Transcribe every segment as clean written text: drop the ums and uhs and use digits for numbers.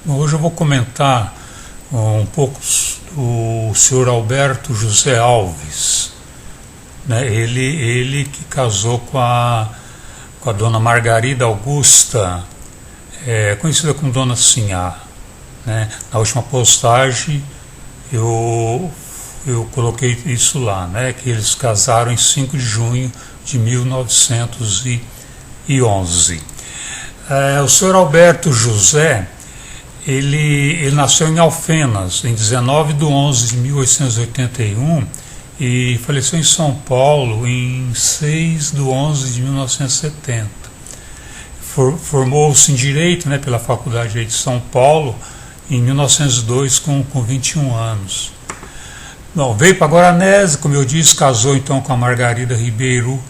Hoje eu vou comentar um pouco o senhor Alberto José Alves, né? Ele que casou com a dona Margarida Augusta, conhecida como Dona Sinhá, né? Na última postagem eu coloquei isso lá, né? Que eles casaram em 5 de junho de 1911. O senhor Alberto José, ele nasceu em Alfenas, em 19 de 11 de 1881 e faleceu em São Paulo em 6 de 11 de 1970. Formou-se em Direito, né, pela Faculdade de São Paulo em 1902 com 21 anos. Bom, veio para Guaranésia, como eu disse, casou então com a Margarida Ribeiro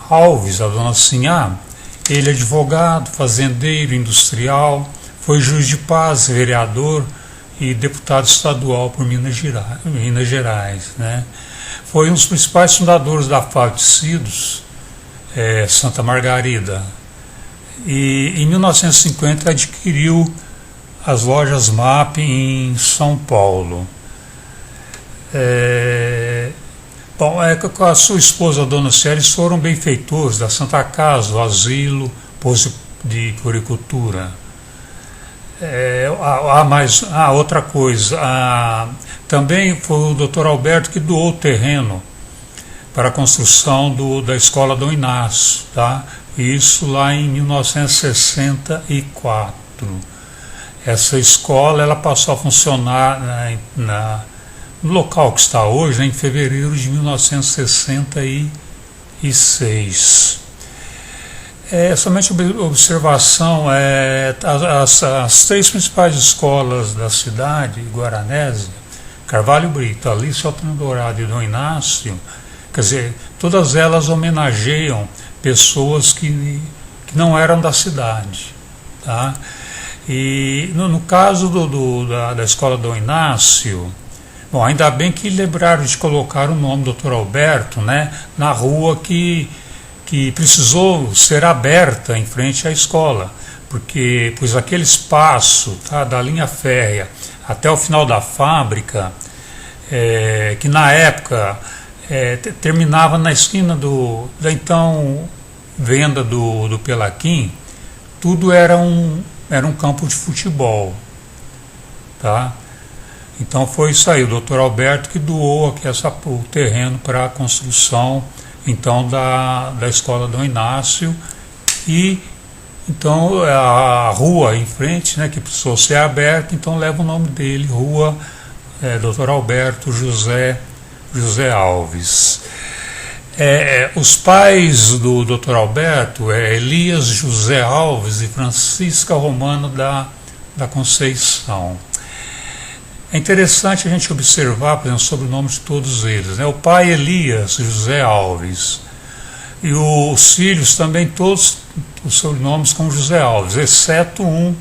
Alves, a Dona Sinhá. Ele é advogado, fazendeiro, industrial, foi juiz de paz, vereador e deputado estadual por Minas Gerais, né? Foi um dos principais fundadores da FAO Tecidos, Santa Margarida. E em 1950 adquiriu as lojas MAP em São Paulo. Com a sua esposa, a Dona Célia, eles foram benfeitores da Santa Casa, do Asilo, Poço de Floricultura. Outra coisa, também foi o Dr. Alberto que doou o terreno para a construção da Escola Dom Inácio, tá? Isso lá em 1964. Essa escola ela passou a funcionar no local que está hoje, né, em fevereiro de 1966. Somente observação, as 3 principais escolas da cidade, Guaranésia, Carvalho Brito, Alice Altino Dourado e Dom Inácio, quer dizer, todas elas homenageiam pessoas que não eram da cidade, tá? E no caso da escola Dom Inácio, bom, ainda bem que lembraram de colocar o nome do Dr. Alberto, né, na rua que precisou ser aberta em frente à escola, pois aquele espaço, tá, da linha férrea até o final da fábrica, que na época terminava na esquina da então venda do Pelaquim, tudo era um campo de futebol, tá? Então foi isso aí, o Dr. Alberto que doou aqui o terreno para a construção então da Escola Dom Inácio, e então a rua em frente, né, que precisou ser aberta, então leva o nome dele, Rua Dr. Alberto José Alves. Os pais do Dr. Alberto Elias José Alves e Francisca Romano da Conceição. É interessante a gente observar, por exemplo, sobre o nome de todos eles, né? O pai Elias José Alves e os filhos também, todos os sobrenomes como José Alves, exceto um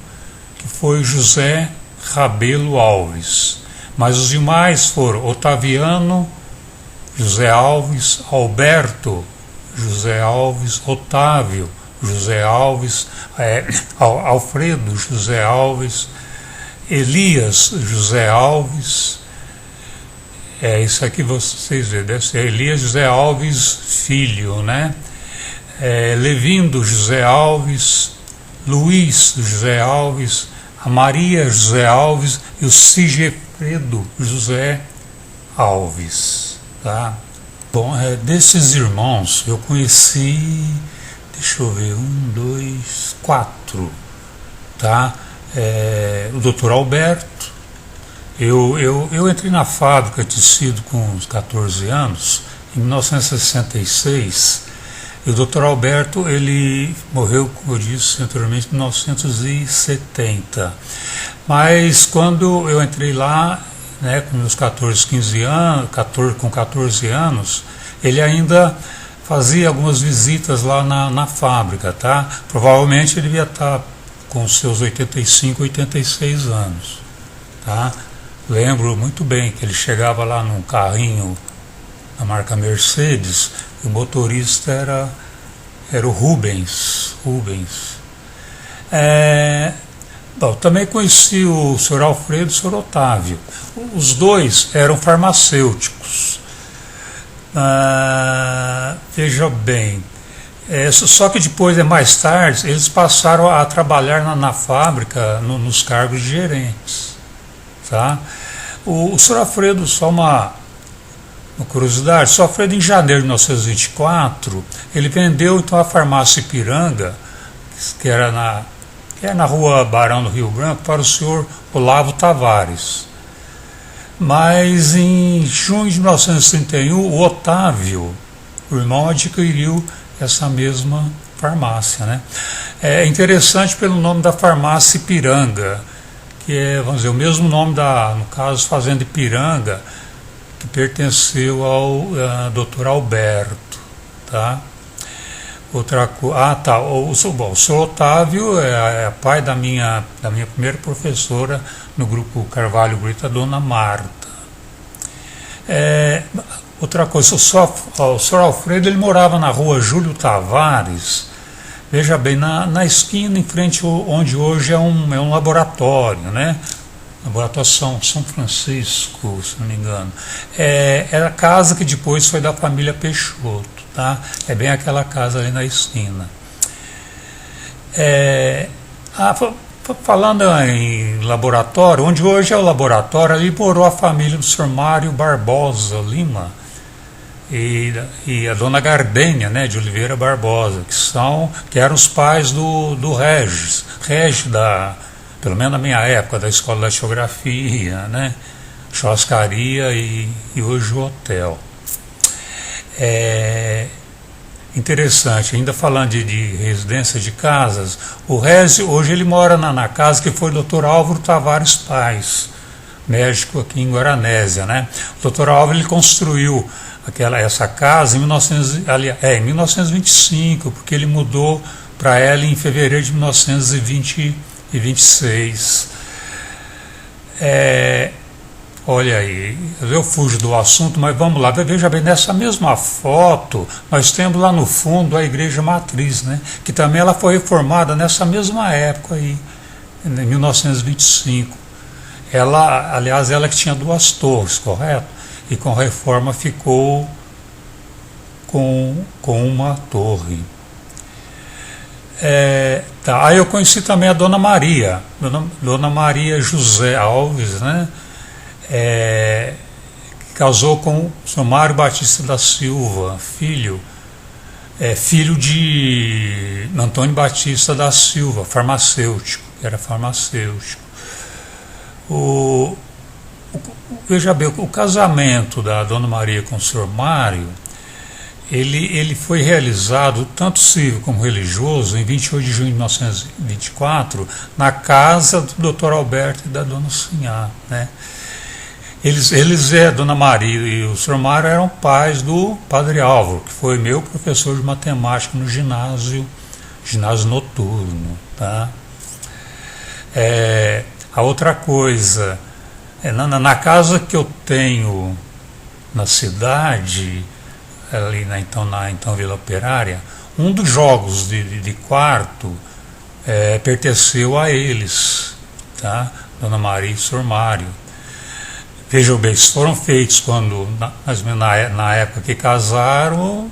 que foi José Rabelo Alves. Mas os demais foram Otaviano José Alves, Alberto José Alves, Otávio José Alves, Alfredo José Alves, Elias José Alves, isso aqui vocês veem, deve ser Elias José Alves filho, né? Levindo José Alves, Luiz José Alves, a Maria José Alves e o Sigefredo José Alves, tá? Bom, desses irmãos eu conheci, deixa eu ver, 1, 2, 4, tá? O Dr. Alberto, eu entrei na fábrica de tecido com uns 14 anos, em 1966, e o Dr. Alberto, ele morreu, como eu disse anteriormente, em 1970. Mas quando eu entrei lá, né, com meus 15 anos, com 14 anos, ele ainda fazia algumas visitas lá na fábrica, tá? Provavelmente ele devia estar com seus 85, 86 anos, tá? Lembro muito bem que ele chegava lá num carrinho da marca Mercedes, e o motorista era o Rubens. Bom, também conheci o Sr. Alfredo e o Sr. Otávio. Os dois eram farmacêuticos. Veja bem, só que depois, mais tarde, eles passaram a trabalhar na fábrica, nos cargos de gerentes. Tá? O Sr. Alfredo, só uma curiosidade, o Sr. Alfredo, em janeiro de 1924, ele vendeu então a farmácia Ipiranga, que era na rua Barão do Rio Branco, para o senhor Olavo Tavares. Mas em junho de 1931, o Otávio, o irmão, adquiriu essa mesma farmácia. Né? É interessante pelo nome da farmácia Ipiranga, que é, vamos dizer, o mesmo nome no caso, Fazenda Ipiranga, que pertenceu ao Dr. Alberto. Tá? O senhor Otávio é pai da minha primeira professora no grupo Carvalho Brito, a dona Marta. Outra coisa, o senhor Alfredo, ele morava na rua Júlio Tavares, veja bem, na esquina em frente onde hoje é um laboratório, né? Laboratório São Francisco, se não me engano. Era a casa que depois foi da família Peixoto. Tá? É bem aquela casa ali na esquina. Falando em laboratório, onde hoje é o laboratório, ali morou a família do Sr. Mário Barbosa Lima e a dona Gardênia, né, de Oliveira Barbosa, que eram os pais do Regis, pelo menos na minha época, da Escola da Geografia, né, churrascaria e hoje o hotel. Interessante, ainda falando de residência de casas, o Rezi hoje ele mora na casa que foi o Dr. Álvaro Tavares Paz, médico aqui em Guaranésia, né? O Dr. Álvaro ele construiu essa casa em 1925, porque ele mudou para ela em fevereiro de 1926. Olha aí, eu fujo do assunto, mas vamos lá, veja bem, nessa mesma foto, nós temos lá no fundo a igreja matriz, né, que também ela foi reformada nessa mesma época aí, em 1925. Aliás, ela que tinha 2 torres, correto? E com a reforma ficou com uma torre. Aí eu conheci também a Dona Maria, Dona Maria José Alves, né? Que casou com o Sr. Mário Batista da Silva, filho de Antônio Batista da Silva, farmacêutico, era farmacêutico. Veja bem, o casamento da Dona Maria com o Sr. Mário, ele foi realizado, tanto civil como religioso, em 28 de junho de 1924, na casa do Dr. Alberto e da Dona Sinhá, né? Dona Maria e o Sr. Mário eram pais do Padre Álvaro, que foi meu professor de matemática no ginásio noturno. Tá? A outra coisa, na casa que eu tenho na cidade, ali na Vila Operária, um dos jogos de quarto pertenceu a eles, tá? Dona Maria e o Sr. Mário. Vejam bem, foram feitos na época que casaram,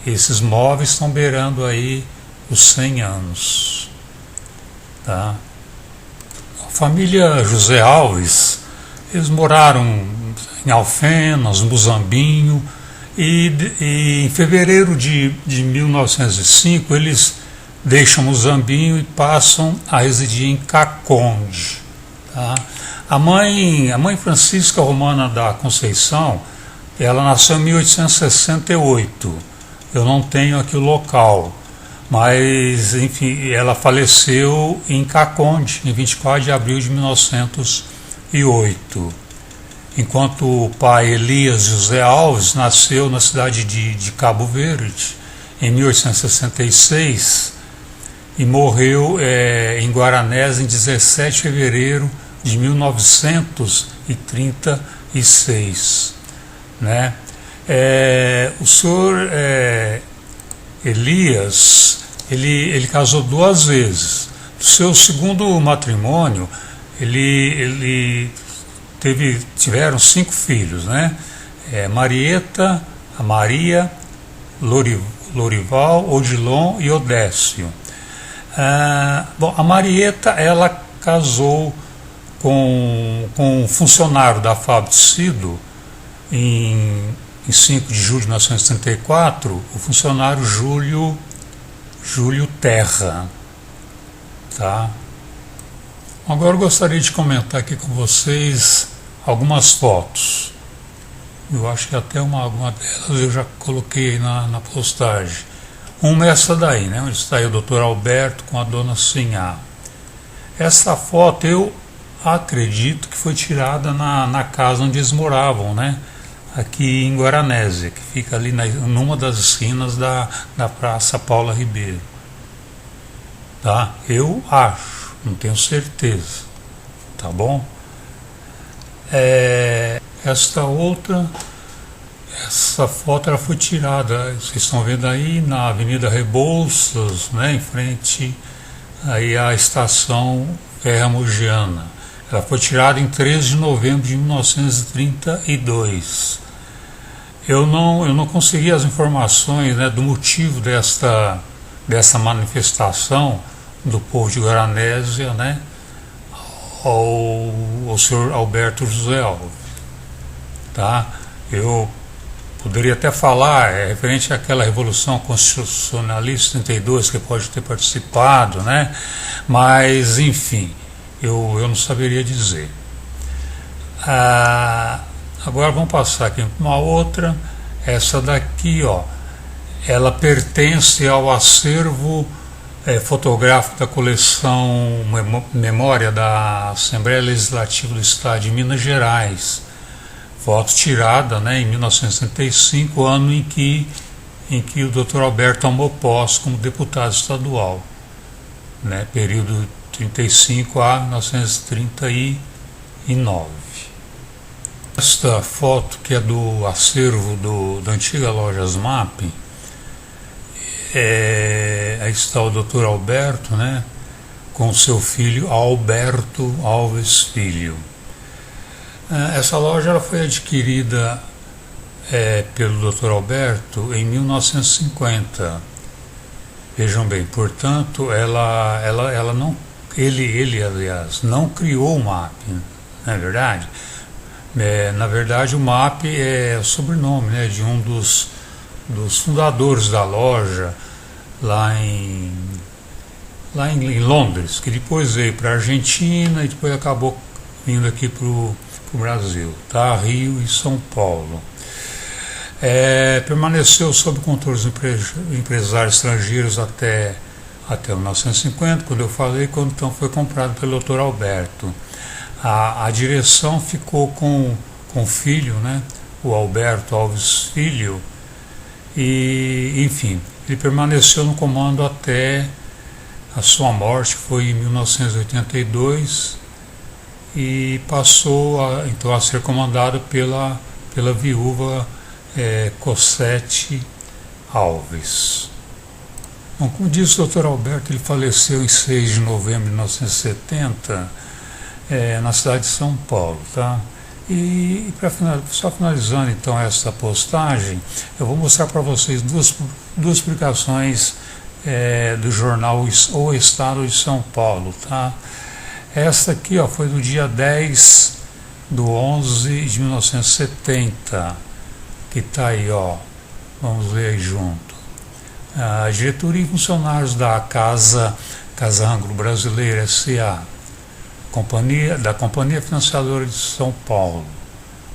esses móveis estão beirando aí os 100 anos. Tá? A família José Alves, eles moraram em Alfenas, Muzambinho, e em fevereiro de 1905 eles deixam Muzambinho e passam a residir em Caconde. Tá? A mãe Francisca Romana da Conceição, ela nasceu em 1868. Eu não tenho aqui o local, mas enfim, ela faleceu em Caconde, em 24 de abril de 1908. Enquanto o pai Elias José Alves nasceu na cidade de Cabo Verde, em 1866, e morreu em Guaranésia em 17 de fevereiro de 1936, né? O senhor Elias, ele casou 2 vezes. seu segundo matrimônio, tiveram 5 filhos, né? Marieta, a Maria, Lorival, Odilon e Odécio. Bom, a Marieta, ela casou com um funcionário da Fabticido em 5 de julho de 1934, o funcionário Júlio Terra. Tá? Agora eu gostaria de comentar aqui com vocês algumas fotos. Eu acho que até alguma delas eu já coloquei na postagem. Uma é essa daí, né, onde está aí o Dr. Alberto com a dona Sinhá. Essa foto eu acredito que foi tirada na casa onde eles moravam, né? Aqui em Guaranésia, que fica ali numa das esquinas da Praça Paula Ribeiro. Tá? Eu acho, não tenho certeza. Tá bom? Essa foto ela foi tirada, vocês estão vendo aí, na Avenida Rebouças, né, em frente aí à estação Ferramogiana. Ela foi tirada em 13 de novembro de 1932. Eu não consegui as informações, né, do motivo dessa manifestação do povo de Guaranésia, né, ao senhor Alberto José Alves. Tá? Eu poderia até falar referente àquela Revolução Constitucionalista 32, que pode ter participado, né? Mas, enfim, eu não saberia dizer. Agora vamos passar aqui para uma outra. Essa daqui, ó, ela pertence ao acervo fotográfico da coleção Memória da Assembleia Legislativa do Estado de Minas Gerais. Foto tirada, né, em 1965, ano em que o Dr. Alberto tomou posse como deputado estadual, né, período 35 a 1939. Esta foto, que é do acervo da antiga Lojas MAP, aí está o Dr. Alberto, né, com seu filho Alberto Alves Filho. Essa loja ela foi adquirida pelo Dr. Alberto em 1950. Vejam bem, portanto, ele aliás, não criou o MAP, não é verdade? Na verdade, o MAP é o sobrenome, né, de um dos fundadores da loja lá em Londres, que depois veio para a Argentina e depois acabou vindo aqui para o Brasil, tá? Rio e São Paulo. Permaneceu sob controle dos empresários estrangeiros até 1950, quando eu falei, quando então foi comprado pelo Dr. Alberto. A direção ficou com o filho, né, o Alberto Alves Filho, e enfim, ele permaneceu no comando até a sua morte, que foi em 1982, e passou então a ser comandado pela viúva Cosette Alves. Bom, como disse o Dr. Alberto, ele faleceu em 6 de novembro de 1970, na cidade de São Paulo, tá? E só finalizando então essa postagem, eu vou mostrar para vocês duas publicações do jornal O Estado de São Paulo, tá? Essa aqui, ó, foi do dia 10 de 11 de 1970, que está aí, ó, vamos ler aí junto. A diretoria e funcionários da Casa Anglo Brasileira S.A., da Companhia Financiadora de São Paulo,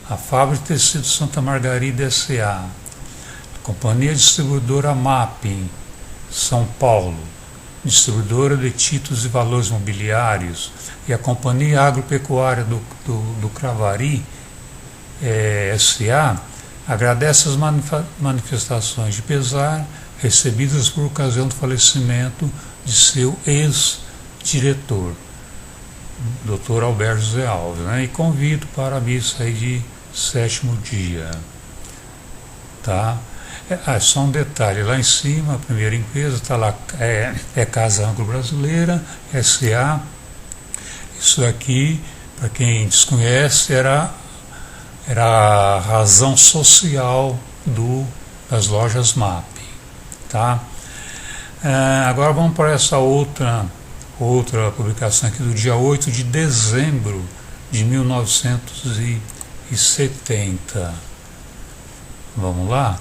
a Fábrica de Tecidos Santa Margarida S.A., a Companhia Distribuidora MAP, São Paulo, distribuidora de títulos e valores mobiliários, e a Companhia Agropecuária do Cravari, S.A., agradece as manifestações de pesar recebidas por ocasião do falecimento de seu ex-diretor, Dr. Alberto José Alves, né, e convido para a missa aí de 7º dia. Tá? Só um detalhe, lá em cima, a primeira empresa está lá, Casa Anglo-Brasileira, SA. Isso daqui, para quem desconhece, era a razão social das lojas MAP. Tá? Agora vamos para essa outra publicação aqui do dia 8 de dezembro de 1970. Vamos lá?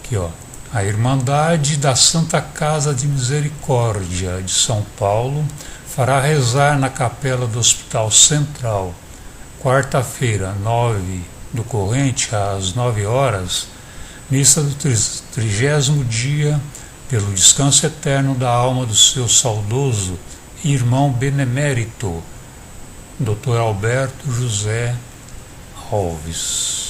Aqui, ó. A Irmandade da Santa Casa de Misericórdia de São Paulo fará rezar na capela do Hospital Central, quarta-feira, 9 do corrente, às 9 horas, missa do 30º dia, pelo descanso eterno da alma do seu saudoso irmão benemérito, Dr. Alberto José Alves.